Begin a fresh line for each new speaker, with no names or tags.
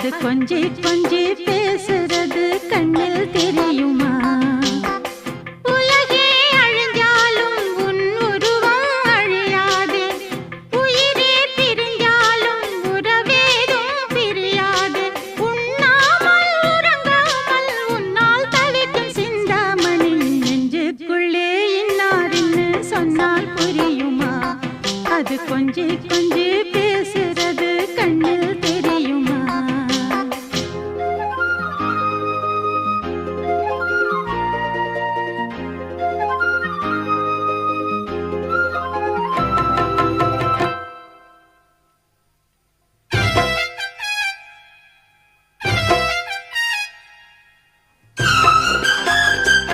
அது கொஞ்சி கொஞ்சி பேசுறது கண்ணில் தெரியுமா? உலகே அழிஞ்சாலும் உன் உருவம் அழியாது, உயிரே பிரிஞ்சாலும் உறவேதும் பிரியாது. உண்ணாமல் உறங்காமல் உன்னால் தவிக்கும் சிந்தாமணி நெஞ்சுக்குள்ளே இன்னார்னு சொன்னால் புரியுமா? அது கொஞ்சி கொஞ்சி